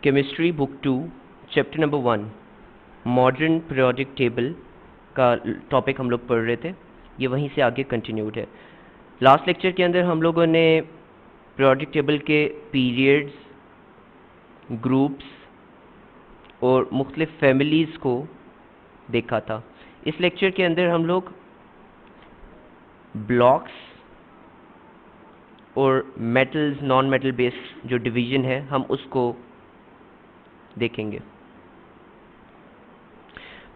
Chemistry book 2 chapter number 1 modern periodic table का topic हम लोग पढ़ रहे थे। ये वहीं से आगे कंटिन्यूड है। लास्ट लेक्चर के अंदर हम लोगों ने पीरियोडिक टेबल के पीरियड्स, ग्रुप्स और मुख्तलिफ फैमिलीज़ को देखा था। इस लेक्चर के अंदर हम लोग ब्लॉक्स और मेटल्स, नॉन मेटल बेस्ड जो डिवीज़न है हम उसको देखेंगे।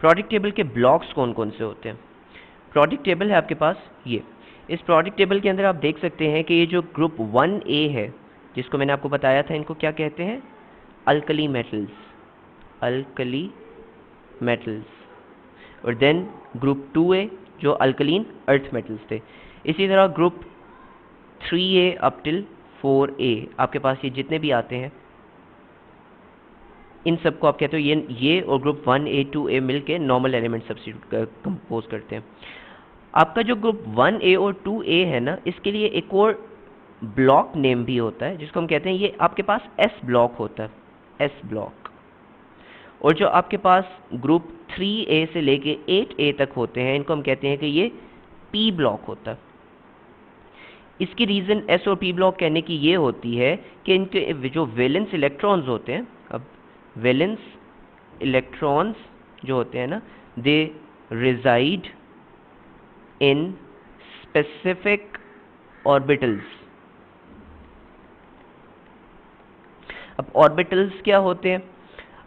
प्रोडक्ट टेबल के ब्लॉक्स कौन कौन से होते हैं? प्रोडक्ट टेबल है आपके पास ये। इस प्रोडक्ट टेबल के अंदर आप देख सकते हैं कि ये जो ग्रुप 1A है, जिसको मैंने आपको बताया था, इनको क्या कहते हैं? Alkali metals, alkali metals. और देन ग्रुप 2A जो अल्कलीन अर्थ मेटल्स थे। इसी तरह group 3A up till 4A आपके पास ये जितने भी आते हैं, इन सबको आप कहते हो ये और ग्रुप 1A 2A मिलके नॉर्मल एलिमेंट सब्स्टिट्यूट कंपोज करते हैं। आपका जो ग्रुप 1A और 2A है ना, इसके लिए एक और ब्लॉक नेम भी होता है जिसको हम कहते हैं, ये आपके पास S ब्लॉक होता है, S ब्लॉक। और जो आपके पास ग्रुप 3A से लेके 8A तक होते हैं, इनको हम कहते हैं कि ये P ब्लॉक होता है। इसकी रीज़न S और P ब्लॉक कहने की ये होती है कि इनके जो वैलेंस इलेक्ट्रॉन्स होते हैं, अब वैलेंस इलेक्ट्रॉन्स जो होते हैं ना, दे रिजाइड इन स्पेसिफिक ऑर्बिटल्स। अब ऑर्बिटल्स क्या होते हैं?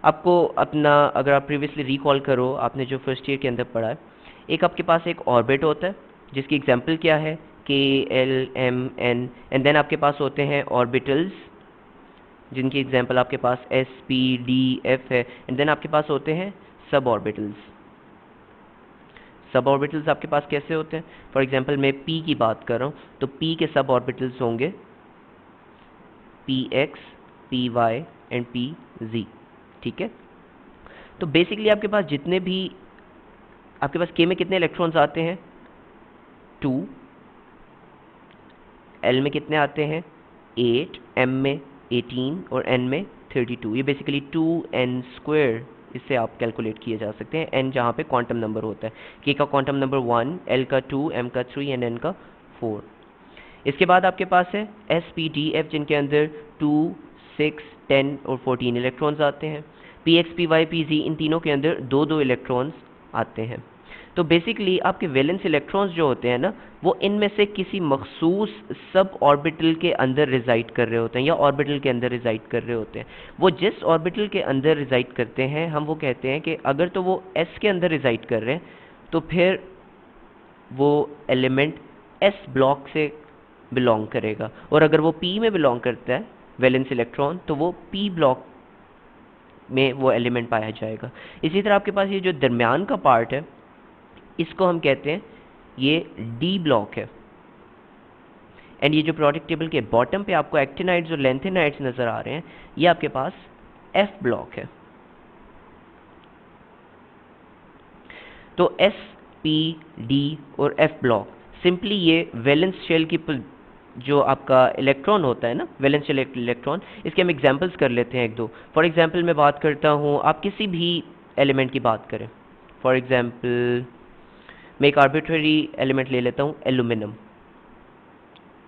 आपको अपना, अगर आप प्रीवियसली रिकॉल करो, आपने जो फर्स्ट ईयर के अंदर पढ़ा है, एक आपके पास एक ऑर्बिट होता है जिसकी एग्जांपल क्या है? K, L, M, N, and then आपके पास होते हैं ऑर्बिटल्स जिनकी एग्जांपल आपके पास S, P, D, F है, एंड देन आपके पास होते हैं सब ऑर्बिटल्स। सब ऑर्बिटल्स आपके पास कैसे होते हैं? फॉर एग्जांपल मैं P की बात कर रहा हूँ, तो P के सब ऑर्बिटल्स होंगे Px, Py एंड Pz। ठीक है, तो बेसिकली आपके पास जितने भी, आपके पास K में कितने इलेक्ट्रॉन्स आते हैं? 2, L में कितने आते हैं? 8, M में 18 और N में 32। ये बेसिकली 2n², इससे आप कैलकुलेट किए जा सकते हैं। n जहाँ पे क्वांटम नंबर होता है, K का क्वांटम नंबर 1, L का 2, M का 3 एंड N का 4। इसके बाद आपके पास है S, P, D, F जिनके अंदर 2, 6, 10 और 14 इलेक्ट्रॉन्स आते हैं। Px, Py, Pz इन तीनों के अंदर 2-2 इलेक्ट्रॉन्स आते हैं। तो बेसिकली आपके वैलेंस इलेक्ट्रॉन्स जो होते हैं ना, वो इनमें से किसी मखसूस सब ऑर्बिटल के अंदर रिजाइड कर रहे होते हैं या ऑर्बिटल के अंदर रिजाइड कर रहे होते हैं। वो जिस ऑर्बिटल के अंदर रिजाइड करते हैं, हम वो कहते हैं कि अगर तो वो S के अंदर रिजाइड कर रहे हैं तो फिर वो एलिमेंट S ब्लॉक से बिलोंग करेगा, और अगर वो P में बिलोंग करता है वैलेंस इलेक्ट्रॉन, तो वो P ब्लॉक में वो एलिमेंट पाया जाएगा। इसी तरह आपके पास ये जो दरमियान का पार्ट है, इसको हम कहते हैं ये D ब्लॉक है। एंड ये जो प्रोडक्ट टेबल के बॉटम पे आपको एक्टिनाइड्स और लेंथेनाइड्स नजर आ रहे हैं, ये आपके पास F ब्लॉक है। तो S, P, D और F ब्लॉक सिंपली ये वैलेंस शेल की जो आपका इलेक्ट्रॉन होता है ना, वैलेंस शेल इलेक्ट्रॉन, इसके हम एग्जांपल्स कर लेते हैं एक दो। फॉर एग्जांपल मैं बात करता हूँ, आप किसी भी एलिमेंट की बात करें, फॉर एग्जांपल मैं एक आर्बिट्रेरी एलिमेंट ले लेता हूँ, एल्यूमिनियम।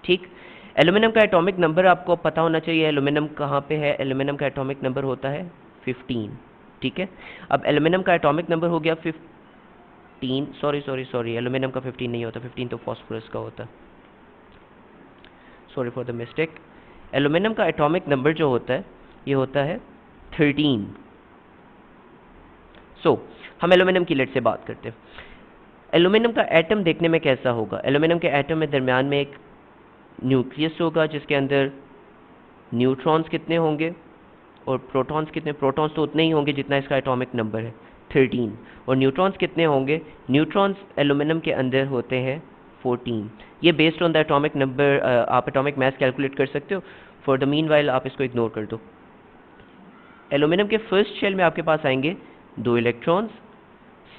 ठीक, एल्यूमिनियम का एटॉमिक नंबर आपको पता होना चाहिए। एल्यूमिनियम कहाँ पे है? एल्यूमिनियम का एटॉमिक नंबर होता है 15। ठीक है, अब एल्यूमिनियम का एटॉमिक नंबर हो गया 15, सॉरी, एल्यूमिनियम का 15 नहीं होता, 15 तो फॉस्फोरस का होता। Sorry for the mistake. Aluminium का एटॉमिक नंबर जो होता है, ये होता है 13। हम एल्यूमिनियम की लेट से बात करते हैं। एल्यूमिनियम का एटम देखने में कैसा होगा? एल्यूमिनियम के एटम में दरमियान में एक न्यूक्लियस होगा जिसके अंदर न्यूट्रॉन्स कितने होंगे और प्रोटॉन्स कितने? प्रोटॉन्स तो उतने ही होंगे जितना इसका एटॉमिक नंबर है 13, और न्यूट्रॉन्स कितने होंगे? न्यूट्रॉन्स एल्यूमिनियम के अंदर होते हैं 14। ये based on the atomic number आप एटॉमिक मास कैलकुलेट कर सकते हो। फॉर द मीन वाइल आप इसको इग्नोर कर दो। एल्यूमिनियम के फर्स्ट शेल में आपके पास आएंगे 2 इलेक्ट्रॉन्स,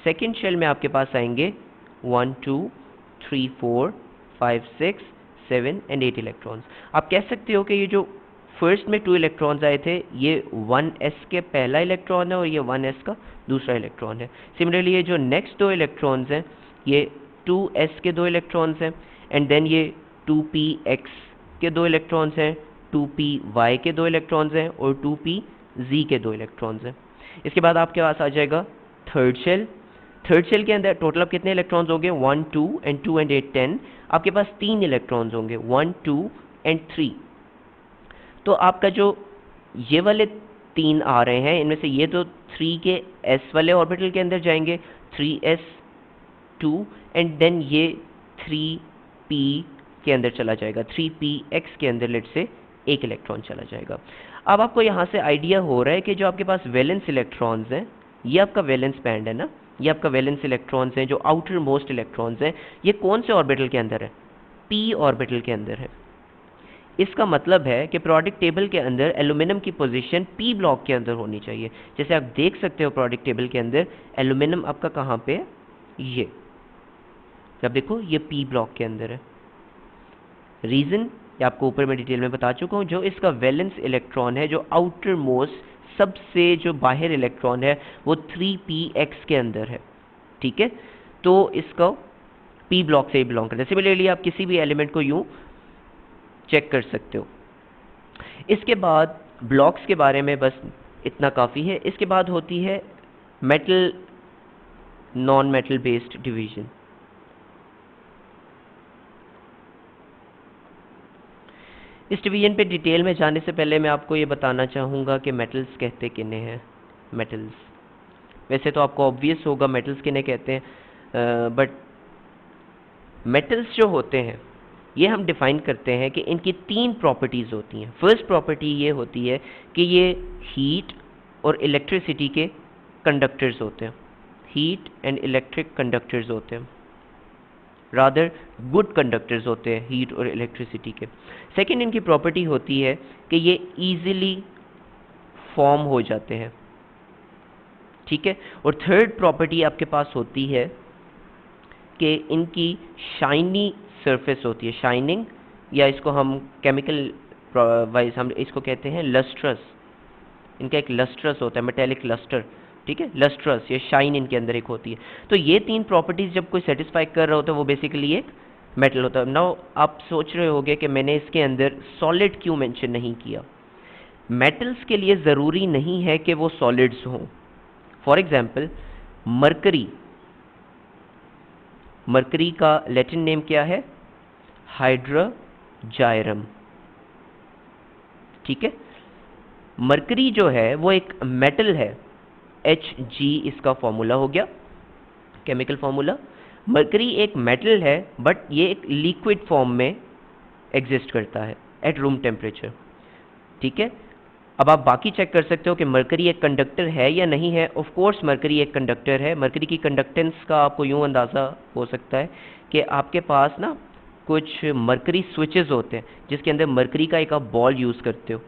सेकेंड शेल में आपके पास आएंगे 1, 2, 3, 4, 5, 6, 7 एंड 8 इलेक्ट्रॉन्स। आप कह सकते हो कि ये जो फर्स्ट में 2 इलेक्ट्रॉन्स आए थे, ये 1s के पहला इलेक्ट्रॉन है और ये 1s का दूसरा इलेक्ट्रॉन है। सिमिलरली ये जो नेक्स्ट 2 इलेक्ट्रॉन्स हैं ये 2s के 2 इलेक्ट्रॉन्स हैं, एंड देन ये 2px के 2 इलेक्ट्रॉन्स हैं, 2py के 2 इलेक्ट्रॉन्स हैं और 2pz के 2 इलेक्ट्रॉन्स हैं। इसके बाद आपके पास आ जाएगा थर्ड शेल। थर्ड शेल के अंदर टोटल अब कितने इलेक्ट्रॉन्स होंगे, 1 2 एंड 2 एंड 8 10। आपके पास 3 इलेक्ट्रॉन्स होंगे, 1 2 एंड 3। तो आपका जो ये वाले 3 आ रहे हैं, इनमें से ये तो 3 के s वाले ऑर्बिटल के अंदर जाएंगे, 3s 2, एंड देन ये 3p के अंदर चला जाएगा, 3px के अंदर लेट से एक इलेक्ट्रॉन चला जाएगा। अब आपको यहाँ से आइडिया हो रहा है कि जो आपके पास वैलेंस इलेक्ट्रॉन्स हैं, ये आपका वैलेंस बैंड है ना, ये आपका वैलेंस इलेक्ट्रॉन्स हैं जो आउटर मोस्ट इलेक्ट्रॉन्स हैं, ये कौन से ऑर्बिटल के अंदर है, p ऑर्बिटल के अंदर है। इसका मतलब है कि प्रोडिक टेबल के अंदर एल्यूमिनियम की पोजीशन p ब्लॉक के अंदर होनी चाहिए। जैसे आप देख सकते हो प्रोडिक टेबल के अंदर एल्यूमिनियम आपका कहाँ पे है, ये जब देखो ये p ब्लॉक के अंदर है। रीज़न ये आपको ऊपर में डिटेल में बता चुका हूँ। जो इसका वैलेंस इलेक्ट्रॉन है, जो आउटर मोस्ट सबसे जो बाहर इलेक्ट्रॉन है, वो 3px के अंदर है, ठीक है। तो इसका p ब्लॉक से ही बिलोंग करता है। सिमिलरली आप किसी भी एलिमेंट को यूं चेक कर सकते हो। इसके बाद ब्लॉक्स के बारे में बस इतना काफ़ी है। इसके बाद होती है metal non metal based division. इस डिवीजन पे डिटेल में जाने से पहले मैं आपको ये बताना चाहूँगा कि मेटल्स कहते किन्हें हैं। मेटल्स वैसे तो आपको ऑब्वियस होगा मेटल्स किन्हें कहते हैं, बट मेटल्स जो होते हैं ये हम डिफ़ाइन करते हैं कि इनकी 3 प्रॉपर्टीज़ होती हैं। फर्स्ट प्रॉपर्टी ये होती है कि ये हीट और इलेक्ट्रिसिटी के कंडक्टर्स होते हैं, हीट एंड इलेक्ट्रिक कंडक्टर्स होते हैं, रादर गुड कंडक्टर्स होते हैं हीट और इलेक्ट्रिसिटी के। सेकेंड इनकी प्रॉपर्टी होती है कि ये ईजिली फॉर्म हो जाते हैं, ठीक है। और थर्ड प्रॉपर्टी आपके पास होती है कि इनकी शाइनी सरफेस होती है, शाइनिंग, या इसको हम केमिकल वाइज हम इसको कहते हैं लस्ट्रस। इनका एक लस्ट्रस होता है, मेटेलिक लस्टर, ठीक है, लस्ट्रस, ये शाइन इनके अंदर एक होती है। तो ये 3 प्रॉपर्टीज जब कोई सेटिस्फाई कर रहा होता है वो बेसिकली एक मेटल होता है। नाउ आप सोच रहे होगे कि मैंने इसके अंदर सॉलिड क्यों मेंशन नहीं किया। मेटल्स के लिए ज़रूरी नहीं है कि वो सॉलिड्स हों। फॉर एग्जाम्पल मरकरी, मरकरी का लैटिन नेम क्या है, हाइड्रोजायरम, ठीक है। मरकरी जो है वो एक मेटल है, Hg इसका फॉर्मूला हो गया, केमिकल फॉर्मूला। मरकरी एक मेटल है बट ये एक लिक्विड फॉर्म में एग्जिस्ट करता है एट रूम टेम्परेचर, ठीक है। अब आप बाकी चेक कर सकते हो कि मरकरी एक कंडक्टर है या नहीं है। ऑफ कोर्स मरकरी एक कंडक्टर है। मरकरी की कंडक्टेंस का आपको यूँ अंदाज़ा हो सकता है कि आपके पास ना कुछ मरकरी स्विचेस होते हैं जिसके अंदर मरकरी का एक आप बॉल यूज़ करते हो,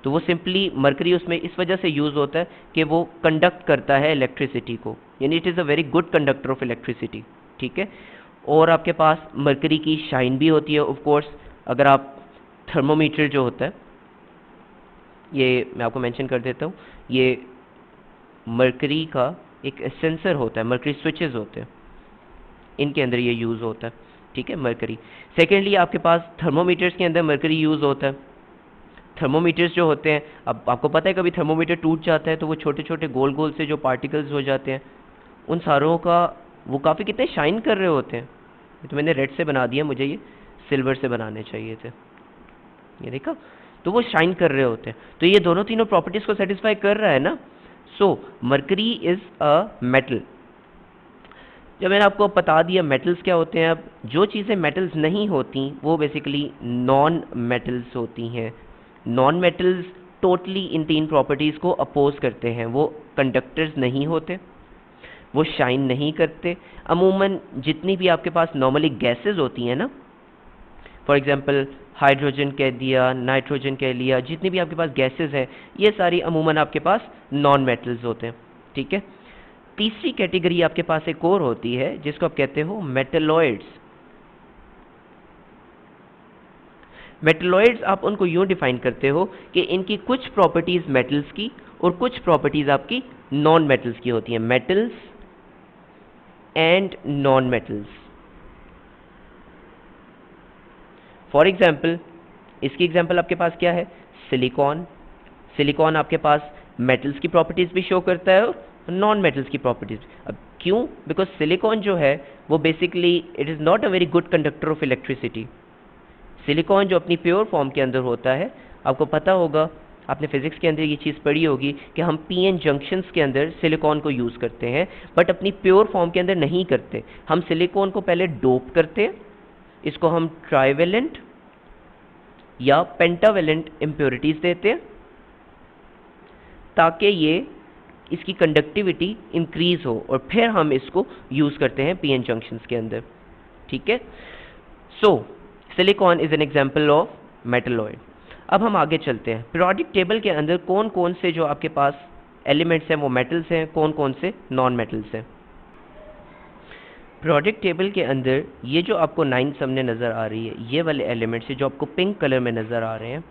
तो वो सिंपली मरकरी उसमें इस वजह से यूज़ होता है कि वो कंडक्ट करता है इलेक्ट्रिसिटी को, यानी it is a very good conductor of electricity, ठीक है। और आपके पास मरकरी की शाइन भी होती है। ऑफ कोर्स अगर आप थर्मोमीटर जो होता है, ये मैं आपको मेंशन कर देता हूँ, ये मरकरी का एक सेंसर होता है, मरकरी स्विचेस होते हैं, इनके अंदर ये यूज़ होता है, ठीक है, मरकरी। सेकेंडली आपके पास थर्मोमीटर्स के अंदर मरकरी यूज़ होता है। थर्मोमीटर्स जो होते हैं, अब आपको पता है कभी थर्मोमीटर टूट जाता है तो वो छोटे छोटे गोल गोल से जो पार्टिकल्स हो जाते हैं, उन सारों का वो काफ़ी कितने शाइन कर रहे होते हैं। तो मैंने रेड से बना दिया, मुझे ये सिल्वर से बनाने चाहिए थे, ये देखा, तो वो शाइन कर रहे होते हैं। तो ये दोनों तीनों प्रॉपर्टीज़ को सेटिस्फाई कर रहा है ना। सो मरकरी इज़ अ मेटल। जब मैंने आपको बता दिया मेटल्स क्या होते हैं, अब जो चीज़ें मेटल्स नहीं होती वो बेसिकली नॉन मेटल्स होती हैं। Non metals totally in 3 properties को अपोज करते हैं। वो कंडक्टर्स नहीं होते, वो शाइन नहीं करते। अमूमन जितनी भी आपके पास नॉर्मली गैसेस होती हैं ना, फॉर एग्जांपल हाइड्रोजन कह दिया, नाइट्रोजन कह लिया, जितनी भी आपके पास गैसेस हैं ये सारी अमूमन आपके पास नॉन मेटल्स होते हैं, ठीक है। तीसरी कैटेगरी आपके पास एक और होती है जिसको आप कहते हो मेटलॉइड्स। मेटलॉइड्स आप उनको यूं डिफाइन करते हो कि इनकी कुछ प्रॉपर्टीज मेटल्स की और कुछ प्रॉपर्टीज आपकी नॉन मेटल्स की होती हैं, metals and non metals. For example, इसकी एग्जाम्पल आपके पास क्या है, सिलिकॉन। सिलिकॉन आपके पास मेटल्स की प्रॉपर्टीज भी शो करता है और नॉन मेटल्स की प्रॉपर्टीज। अब क्यों? बिकॉज सिलिकॉन जो है वो basically it is not a very good conductor of electricity. Silicon जो अपनी प्योर फॉर्म के अंदर होता है, आपको पता होगा, आपने फिजिक्स के अंदर ये चीज़ पढ़ी होगी कि हम पीएन जंक्शंस के अंदर सिलिकॉन को यूज़ करते हैं, बट अपनी प्योर फॉर्म के अंदर नहीं करते। हम सिलिकॉन को पहले डोप करते हैं, इसको हम ट्राइवेलेंट या पेंटावेलेंट इम्प्योरिटीज देते हैं ताकि ये इसकी कंडक्टिविटी इंक्रीज हो, और फिर हम इसको यूज़ करते हैं पीएन जंक्शंस के अंदर। ठीक है, so silicon is an example of metalloid. अब हम आगे चलते हैं, पीरियोडिक टेबल के अंदर कौन कौन से जो आपके पास एलिमेंट्स हैं वो मेटल्स हैं, कौन कौन से नॉन मेटल्स हैं। पीरियोडिक टेबल के अंदर ये जो आपको 9 सामने नज़र आ रही है, ये वाले एलिमेंट्स जो आपको पिंक कलर में नज़र आ रहे हैं,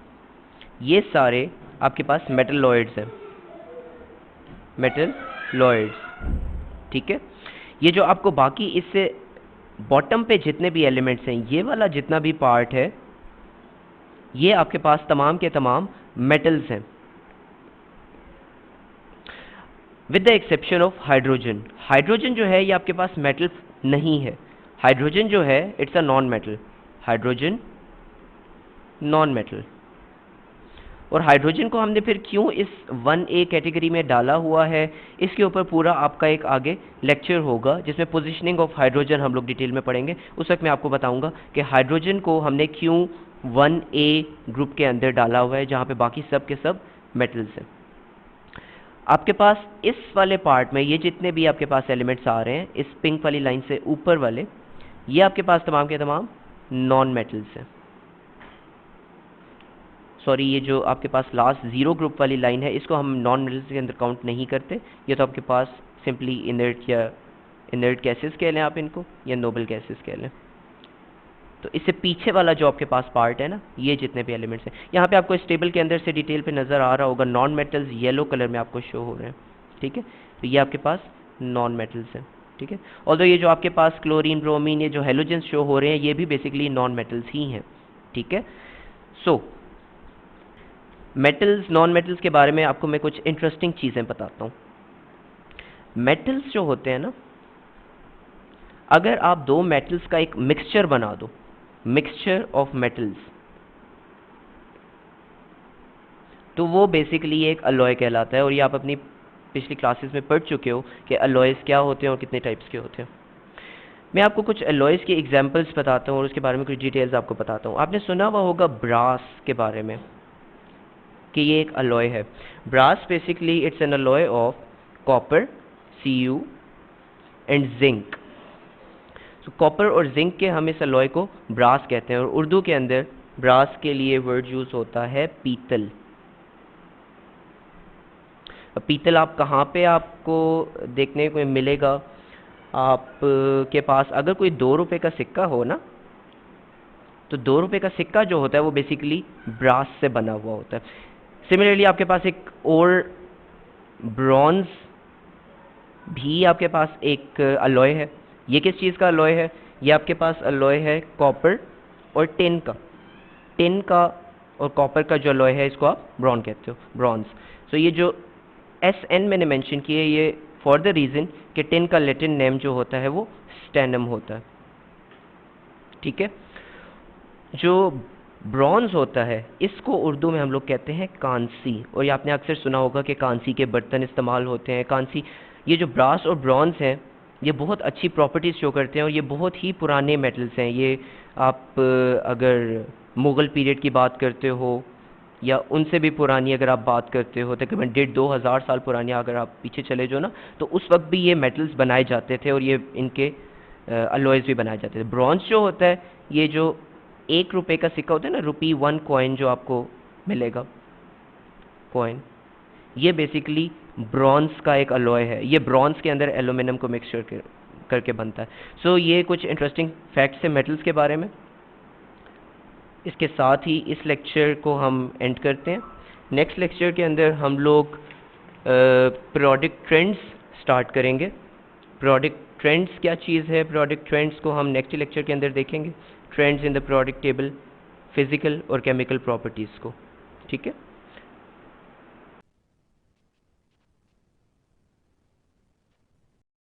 ये सारे आपके पास मेटलॉइड्स हैं, मेटलॉइड्स। ठीक है, ये जो आपको बाकी इससे बॉटम पे जितने भी एलिमेंट्स हैं, ये वाला जितना भी पार्ट है, ये आपके पास तमाम के तमाम मेटल्स हैं, with the exception of hydrogen. Hydrogen जो है ये आपके पास मेटल नहीं है, हाइड्रोजन जो है it's a non metal, hydrogen non metal. और हाइड्रोजन को हमने फिर क्यों इस 1A कैटेगरी में डाला हुआ है, इसके ऊपर पूरा आपका एक आगे लेक्चर होगा जिसमें पोजीशनिंग ऑफ हाइड्रोजन हम लोग डिटेल में पढ़ेंगे। उस वक्त मैं आपको बताऊंगा कि हाइड्रोजन को हमने क्यों 1A ग्रुप के अंदर डाला हुआ है, जहाँ पे बाकी सब के सब मेटल्स हैं। आपके पास इस वाले पार्ट में ये जितने भी आपके पास एलिमेंट्स आ रहे हैं, इस पिंक वाली लाइन से ऊपर वाले, ये आपके पास तमाम के तमाम नॉन मेटल्स हैं। सॉरी, ये जो आपके पास लास्ट 0 ग्रुप वाली लाइन है, इसको हम नॉन मेटल्स के अंदर काउंट नहीं करते। ये तो आपके पास सिंपली इनर्ट या इनर्ट गैसेस कह लें आप इनको, या नोबल गैसेस कह लें। तो इससे पीछे वाला जो आपके पास पार्ट है ना, ये जितने भी एलिमेंट्स हैं, यहाँ पे आपको इस टेबल के अंदर से डिटेल पे नज़र आ रहा होगा, नॉन मेटल्स येलो कलर में आपको शो हो रहे हैं। ठीक है, तो ये आपके पास नॉन मेटल्स हैं। ठीक है, और ये जो आपके पास क्लोरीन, ब्रोमीन, ये जो हेलोजेंस शो हो रहे हैं, ये भी बेसिकली नॉन मेटल्स ही हैं। ठीक है, सो मेटल्स नॉन मेटल्स के बारे में आपको मैं कुछ इंटरेस्टिंग चीज़ें बताता हूँ। मेटल्स जो होते हैं ना, अगर आप दो मेटल्स का एक मिक्सचर बना दो, मिक्सचर ऑफ मेटल्स, तो वो बेसिकली एक अलॉय कहलाता है। और ये आप अपनी पिछली क्लासेस में पढ़ चुके हो कि अलॉयज क्या होते हैं और कितने टाइप्स के होते हैं। मैं आपको कुछ अलॉयज के एग्जांपल्स बताता हूँ और उसके बारे में कुछ डिटेल्स आपको बताता हूँ। आपने सुना हुआ होगा ब्रास के बारे में कि ये एक अलॉय है। Brass basically it's an alloy of copper, Cu and zinc. तो कॉपर और जिंक के हम इस अलॉय को ब्रास कहते हैं, और उर्दू के अंदर ब्रास के लिए वर्ड यूज होता है पीतल। पीतल आप कहाँ पे आपको देखने को मिलेगा, आप के पास अगर कोई 2 रुपए का सिक्का हो ना, तो 2 रुपए का सिक्का जो होता है वो बेसिकली ब्रास से बना हुआ होता है। सिमिलरली आपके पास एक और ब्रॉन्ज भी आपके पास एक अलॉय है। ये किस चीज़ का अलॉय है? ये आपके पास अलॉय है कॉपर और टिन का। टिन का और कॉपर का जो अलॉय है इसको आप ब्रॉन कहते हो, ब्रॉन्ज। सो ये जो SN मैंने मेंशन किया है, ये फॉर द रीज़न कि टिन का लैटिन नेम जो होता है वो स्टेनम होता है। ठीक है, जो ब्रॉन्ज होता है इसको उर्दू में हम लोग कहते हैं कांसी, और ये आपने अक्सर सुना होगा कि कांसी के बर्तन इस्तेमाल होते हैं। कांसी, ये जो ब्रास और ब्रॉन्ज हैं ये बहुत अच्छी प्रॉपर्टीज़ शो करते हैं और ये बहुत ही पुराने मेटल्स हैं। ये आप अगर मुग़ल पीरियड की बात करते हो या उनसे भी पुरानी अगर आप बात करते हो, तकरीबन 1,500-2,000 साल पुरानी अगर आप पीछे चले जाओ ना, तो उस वक्त भी ये मेटल्स बनाए जाते थे और ये इनके अलॉयज़ भी बनाए जाते थे। ब्रॉन्ज जो होता है, ये जो 1 रुपए का सिक्का होता है ना, ₹1 कॉइन जो आपको मिलेगा, कॉइन, ये बेसिकली ब्रॉन्ज का एक अलॉय है। ये ब्रॉन्ज के अंदर एल्यूमिनियम को मिक्सचर करके बनता है। सो ये कुछ इंटरेस्टिंग फैक्ट्स हैं मेटल्स के बारे में। इसके साथ ही इस लेक्चर को हम एंड करते हैं। नेक्स्ट लेक्चर के अंदर हम लोग प्रोडक्ट ट्रेंड्स स्टार्ट करेंगे। प्रोडक्ट ट्रेंड्स क्या चीज़ है, प्रोडक्ट ट्रेंड्स को हम नेक्स्ट लेक्चर के अंदर देखेंगे। Trends in the product table, physical और केमिकल प्रॉपर्टीज़ को। ठीक है।